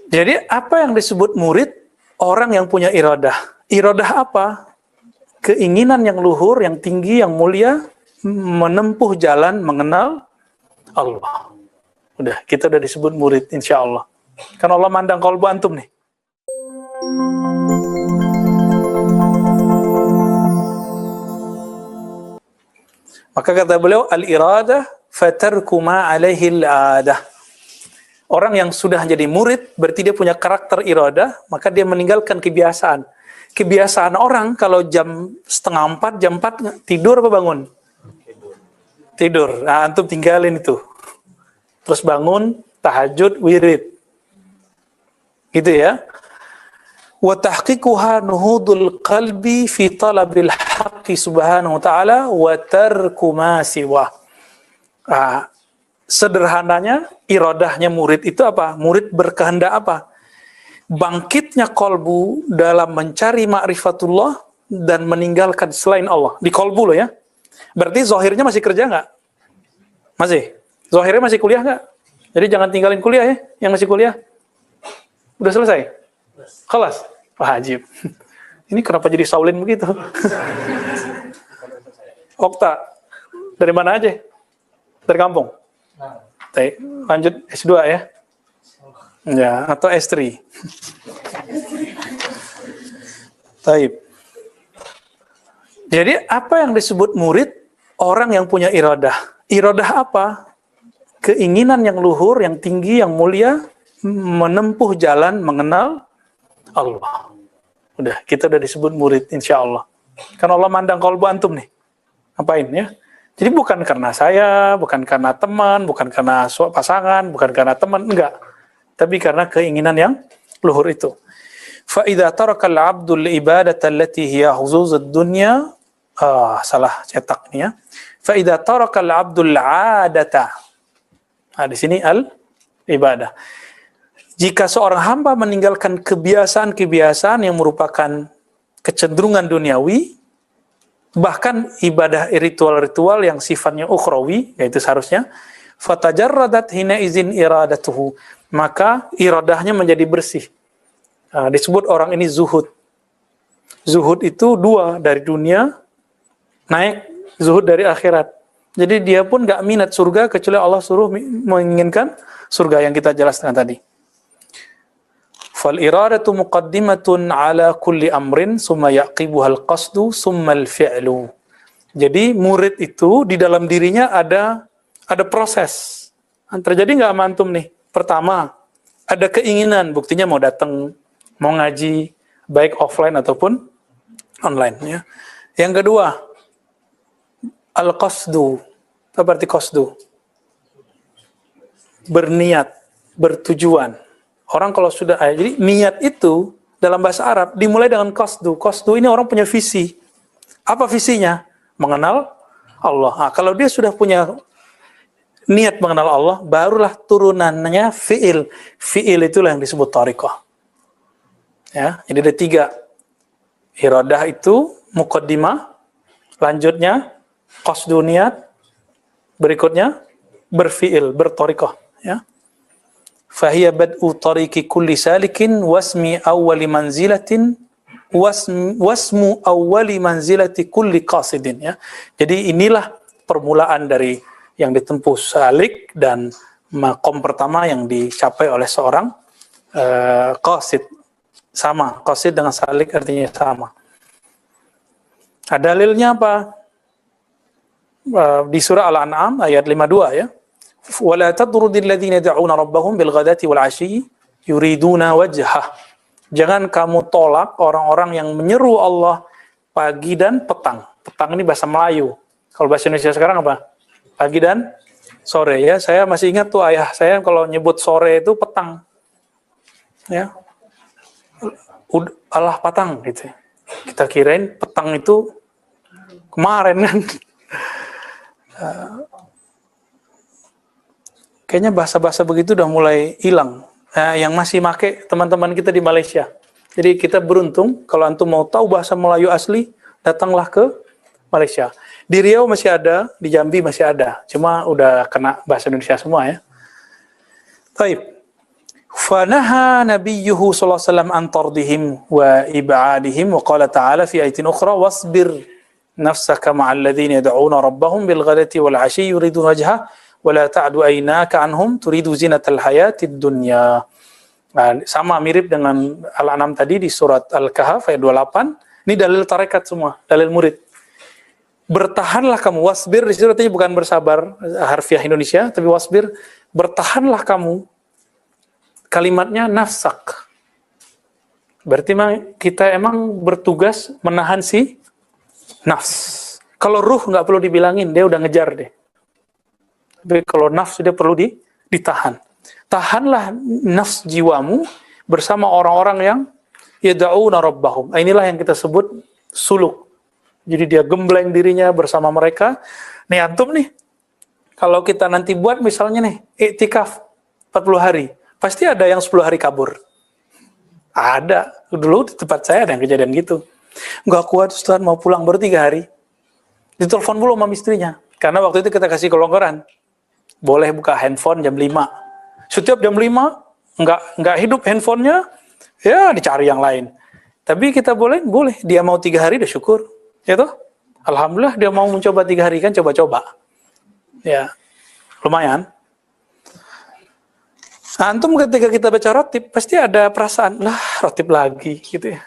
Jadi apa yang disebut murid? Orang yang punya iradah. Iradah apa? Keinginan yang luhur, yang tinggi, yang mulia, menempuh jalan mengenal Allah. Udah, kita udah disebut murid, insya Allah. Kan Allah mandang qalbu antum nih. Maka kata beliau, al-iradah fatarku ma alaihi al-adah. Orang yang sudah jadi murid, berarti dia punya karakter iradah, maka dia meninggalkan kebiasaan. Kebiasaan orang kalau jam 3:30, jam 4 tidur apa bangun? Tidur. Nah, antum tinggalin itu. Terus bangun, tahajud, wirid. Gitu ya. Wa tahqiquha nuhudul qalbi fi talabil haqqi subhanahu wa ta'ala wa tarku ma siwa. Sederhananya, iradahnya murid itu apa? Murid berkehendak apa? Bangkitnya kolbu dalam mencari ma'rifatullah dan meninggalkan selain Allah. Di kolbu loh ya. Berarti zahirnya masih kerja nggak? Masih? Zahirnya masih kuliah nggak? Jadi jangan tinggalin kuliah ya, yang masih kuliah. Udah selesai? Kelas? Wajib. Ini kenapa jadi Saulin begitu? Okta, dari mana aja? Dari kampung? Lanjut S2 ya? Ya, atau S3. Taib. Jadi apa yang disebut murid? Orang yang punya iradah. Iradah apa? Keinginan yang luhur, yang tinggi, yang mulia, menempuh jalan mengenal Allah. Udah, kita udah disebut murid, insya Allah. Kan Allah mandang qalbu antum nih. Apain ya? Jadi bukan karena saya, bukan karena teman, bukan karena pasangan, bukan karena teman, enggak. Tapi karena keinginan yang luhur itu. Fa idza taraka al-'abdu al-ibadata allati hiya huzuz ad-dunya, salah cetak nih ya. Fa idza taraka al-'abdu al-'adata. Di sini al-ibadah. Jika seorang hamba meninggalkan kebiasaan-kebiasaan yang merupakan kecenderungan duniawi, bahkan ibadah ritual-ritual yang sifatnya ukhrawi, yaitu seharusnya, fatajarradat hina izin iradatuhu, maka iradahnya menjadi bersih. Disebut orang ini zuhud. Zuhud itu dua, dari dunia naik, zuhud dari akhirat. Jadi dia pun gak minat surga kecuali Allah suruh menginginkan surga yang kita jelaskan tadi. Fal iradatu muqaddimatun ala kulli amrin summa yaqibuhal qasdu summa al-fi'lu. Jadi murid itu di dalam dirinya ada proses. Terjadi nggak sama antum nih? Pertama, ada keinginan, buktinya mau datang, mau ngaji, baik offline ataupun online ya. Yang kedua, al-qasdu. Apa arti qasdu? Berniat, bertujuan. Orang kalau sudah, jadi niat itu dalam bahasa Arab dimulai dengan qasdu. Qasdu ini orang punya visi. Apa visinya? Mengenal Allah. Kalau dia sudah punya niat mengenal Allah, barulah turunannya fi'il. Fi'il itulah yang disebut thariqah. Ya, jadi ada 3. Iradah itu muqaddimah, lanjutnya qasdu niat, berikutnya berfi'il, berthariqah, ya. Fahiya bad'u tariqi kulli salikin wasmi awwali manzilatin wasmu awwali manzilati kulli qasidin, ya. Jadi inilah permulaan dari yang ditempuh salik dan maqam pertama yang dicapai oleh seorang qasid. Sama, qasid dengan salik artinya sama. Dalilnya apa? Di surah Al-An'am ayat 52 ya. وَلَا تَطْرُدِ الَّذِينَ يَدْعُونَ رَبَّهُمْ بِالْغَدَاةِ وَالْعَشِيِّ يُرِيدُونَ وَجْهَهُ. Jangan kamu tolak orang-orang yang menyeru Allah pagi dan petang. Petang ini bahasa Melayu. Kalau bahasa Indonesia sekarang apa? Pagi dan sore ya. Saya masih ingat tuh ayah saya kalau nyebut sore itu petang. Ya. Allah petang gitu. Kita kirain petang itu kemarin kan. Kayaknya bahasa-bahasa begitu udah mulai hilang. Yang masih make teman-teman kita di Malaysia. Jadi kita beruntung kalau antum mau tahu bahasa Melayu asli, datanglah ke Malaysia. Di Riau masih ada, di Jambi masih ada. Cuma udah kena bahasa Indonesia semua ya. Baik. Fanaha nabiyyuhu sallallahu alaihi wasallam an tardihim wa ib'adihim wa qala ta'ala fi ayatin ukhra wasbir nafsaka ma'al ladzina yad'una rabbahum bil ghadati wal 'ashyi yuriduna wajha wa la ta'du aynaka anhum turidu zinatal hayatid dunya. Nah, sama mirip dengan Al-An'am tadi di surat Al-Kahf ayat 28. Ini dalil tarekat semua, dalil murid. Bertahanlah kamu, wasbir di situ artinya bukan bersabar harfiah Indonesia, tapi wasbir, bertahanlah kamu. Kalimatnya nafsak. Berarti kita emang bertugas menahan si nafs. Kalau ruh nggak perlu dibilangin, dia udah ngejar deh. Tapi kalau nafs dia perlu ditahan. Tahanlah nafs jiwamu bersama orang-orang yang yad'una rabbahum. Inilah yang kita sebut suluk. Jadi dia gembleng dirinya bersama mereka. Nih antum nih, kalau kita nanti buat misalnya nih, iktikaf 40 hari. Pasti ada yang 10 hari kabur. Ada. Dulu di tempat saya ada yang kejadian gitu. Nggak kuat Ustaz, mau pulang baru 3 hari. Ditelepon dulu sama istrinya. Karena waktu itu kita kasih kelonggaran. Boleh buka handphone jam 5. Setiap jam 5, nggak hidup handphonenya, ya dicari yang lain. Tapi kita boleh. Dia mau 3 hari, udah syukur. Ya toh? Alhamdulillah dia mau mencoba 3 hari kan, coba-coba. Ya, lumayan. Antum ketika kita baca rotib, pasti ada perasaan, lah rotib lagi, gitu ya.